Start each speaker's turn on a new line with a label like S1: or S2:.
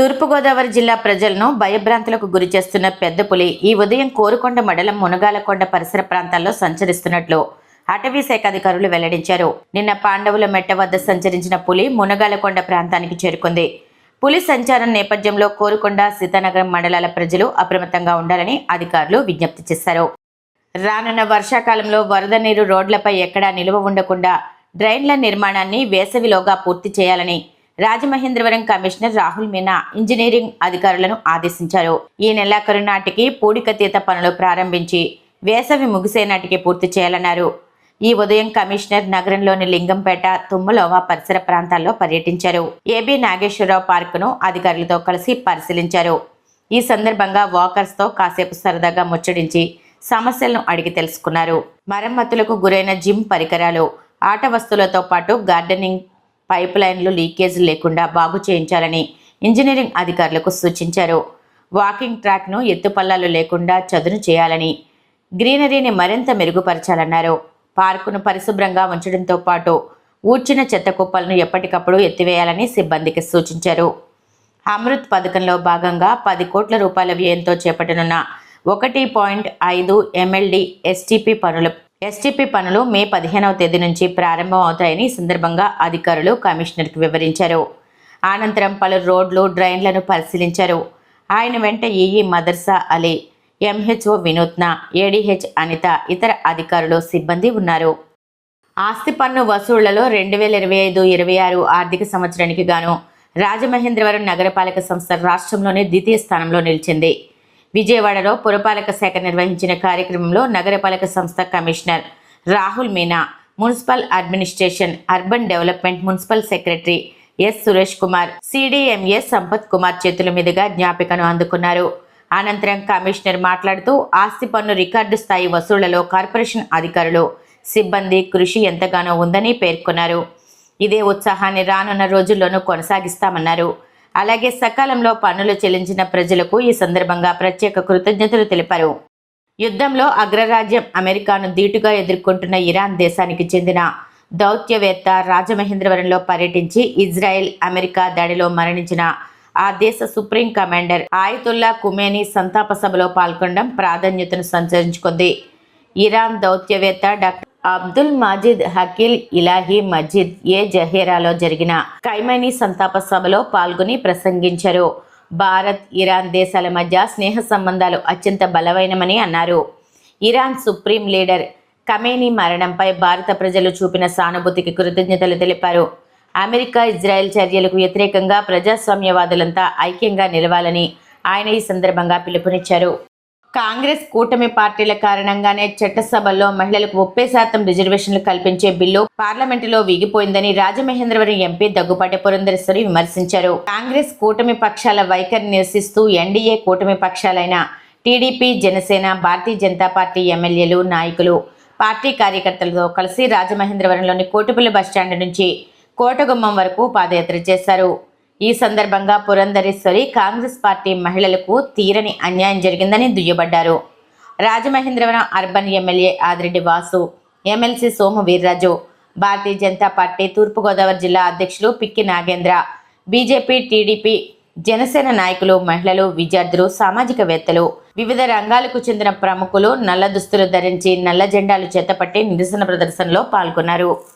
S1: తూర్పుగోదావరి జిల్లా ప్రజలను భయభ్రాంతులకు గురి చేస్తున్న పెద్ద పులి ఈ ఉదయం కోరుకొండ మండలం మునగాలకొండ పరిసర ప్రాంతాల్లో సంచరిస్తున్నట్లు అటవీ శాఖ అధికారులు వెల్లడించారు. నిన్న పాండవుల మెట్ట వద్ద సంచరించిన పులి మునగాలకొండ ప్రాంతానికి చేరుకుంది. పులి సంచారం నేపథ్యంలో కోరుకొండ సీతానగరం మండలాల ప్రజలు అప్రమత్తంగా ఉండాలని అధికారులు విజ్ఞప్తి చేశారు. రానున్న వర్షాకాలంలో వరద నీరు రోడ్లపై ఎక్కడా నిలువ ఉండకుండా డ్రైన్ల నిర్మాణాన్ని వేసవిలోగా పూర్తి చేయాలని రాజమహేంద్రవరం కమిషనర్ రాహుల్ మీనా ఇంజనీరింగ్ అధికారులను ఆదేశించారు. ఈ నెలాఖరు నాటికి పూడికతీత పనులు ప్రారంభించి వేసవి ముగిసే నాటికి పూర్తి చేయాలన్నారు. ఈ ఉదయం కమిషనర్ నగరంలోని లింగంపేట, తుమ్మలోవా పరిసర ప్రాంతాల్లో పర్యటించారు. ఏబీ నాగేశ్వరరావు పార్కును అధికారులతో కలిసి పరిశీలించారు. ఈ సందర్భంగా వాకర్స్తో కాసేపు సరదాగా ముచ్చడించి సమస్యలను అడిగి తెలుసుకున్నారు. మరమ్మతులకు గురైన జిమ్ పరికరాలు, ఆట వస్తువులతో పాటు గార్డెనింగ్ పైప్ లైన్లు లీకేజ్ లేకుండా బాగు చేయించాలని ఇంజనీరింగ్ అధికారులకు సూచించారు. వాకింగ్ ట్రాక్ను ఎత్తుపల్లాలు లేకుండా చదును చేయాలని, గ్రీనరీని మరింత మెరుగుపరచాలన్నారు. పార్కును పరిశుభ్రంగా ఉంచడంతో పాటు ఊడ్చిన చెత్త కుప్పలను ఎప్పటికప్పుడు ఎత్తివేయాలని సిబ్బందికి సూచించారు. అమృత్ పథకంలో భాగంగా 10 కోట్ల రూపాయల వ్యయంతో చేపట్టనున్న 1.5 MLD ఎస్టీపీ పనులు మే 15వ తేదీ నుంచి ప్రారంభం అవుతాయని సందర్భంగా అధికారులు కమిషనర్కి వివరించారు. అనంతరం పలు రోడ్లు, డ్రైన్లను పరిశీలించారు. ఆయన వెంట ఈఈ మదర్సా అలీ, ఎంహెచ్ఓ వినూత్న, ఏడీహెచ్ అనిత, ఇతర అధికారులు, సిబ్బంది ఉన్నారు. ఆస్తి పన్ను వసూళ్లలో 2025-26 ఆర్థిక సంవత్సరానికి గాను రాజమహేంద్రవరం నగరపాలక సంస్థ రాష్ట్రంలోనే ద్వితీయ స్థానంలో నిలిచింది. విజయవాడలో పురపాలక శాఖ నిర్వహించిన కార్యక్రమంలో నగరపాలక సంస్థ commissioner Rahul Meena, municipal administration, urban development municipal secretary S Suresh Kumar, CDMA Sampath Kumar చేతుల మీదుగా జ్ఞాపికను అందుకున్నారు. అనంతరం కమిషనర్ మాట్లాడుతూ ఆస్తి పన్ను రికార్డు స్థాయి వసూళ్లలో కార్పొరేషన్ అధికారులు, సిబ్బంది కృషి ఎంతగానో ఉందని పేర్కొన్నారు. ఇదే ఉత్సాహాన్ని రానున్న రోజుల్లోనూ కొనసాగిస్తామన్నారు. అలాగే సకాలంలో పన్నులు చెల్లించిన ప్రజలకు ఈ సందర్భంగా ప్రత్యేక కృతజ్ఞతలు తెలిపారు. యుద్ధంలో అగ్రరాజ్యం అమెరికాను ధీటుగా ఎదుర్కొంటున్న ఇరాన్ దేశానికి చెందిన దౌత్యవేత్త రాజమహేంద్రవరంలో పర్యటించి ఇజ్రాయెల్, అమెరికా దాడిలో మరణించిన ఆ దేశ సుప్రీం కమాండర్ ఆయితుల్లా ఖుమేనీ సంతాప సభలో పాల్గొనడం ప్రాధాన్యతను సంతరించుకుంది. ఇరాన్ దౌత్యవేత్త డాక్టర్ అబ్దుల్ మాజిద్ హకీల్ ఇలాహీ మస్జిద్ జహీరాలో జరిగిన ఖైమనీ సంతాప సభలో పాల్గొని ప్రసంగించారు. భారత్, ఇరాన్ దేశాల మధ్య స్నేహ సంబంధాలు అత్యంత బలమైనమని అన్నారు. ఇరాన్ సుప్రీం లీడర్ ఖమేనీ మరణంపై భారత ప్రజలు చూపిన సానుభూతికి కృతజ్ఞతలు తెలిపారు. అమెరికా, ఇజ్రాయెల్ చర్యలకు వ్యతిరేకంగా ప్రజాస్వామ్యవాదులంతా ఐక్యంగా నిలవాలని ఆయన ఈ సందర్భంగా పిలుపునిచ్చారు. కాంగ్రెస్, కూటమి పార్టీల కారణంగానే చట్టసభల్లో మహిళలకు 30% రిజర్వేషన్లు కల్పించే బిల్లు పార్లమెంటులో వీగిపోయిందని రాజమహేంద్రవరం ఎంపీ దగ్గుపాటి పురంధరేశ్వరి విమర్శించారు. కాంగ్రెస్, కూటమి పక్షాల వైఖరిని నిరసిస్తూ ఎన్డీఏ కూటమి పక్షాలైన టీడీపీ, జనసేన, భారతీయ జనతా పార్టీ ఎమ్మెల్యేలు, నాయకులు, పార్టీ కార్యకర్తలతో కలిసి రాజమహేంద్రవరంలోని కోటిపల్లి బస్టాండ్ నుంచి కోటగుమ్మం వరకు పాదయాత్ర చేశారు. ఈ సందర్భంగా పురంధరేశ్వరి కాంగ్రెస్ పార్టీ మహిళలకు తీరని అన్యాయం జరిగిందని దుయ్యబడ్డారు. Rajamahendravaram urban MLA Adireddy Vasu, MLC Somu Veerraju, Bharatiya Janata Party Turpugodavari జిల్లా అధ్యక్షులు పిక్కి నాగేంద్ర, బీజేపీ, టీడీపీ, జనసేన నాయకులు, మహిళలు, విద్యార్థులు, సామాజికవేత్తలు, వివిధ రంగాలకు చెందిన ప్రముఖులు నల్ల దుస్తులు ధరించి నల్ల జెండాలు చేతపట్టి నిరసన ప్రదర్శనలో పాల్గొన్నారు.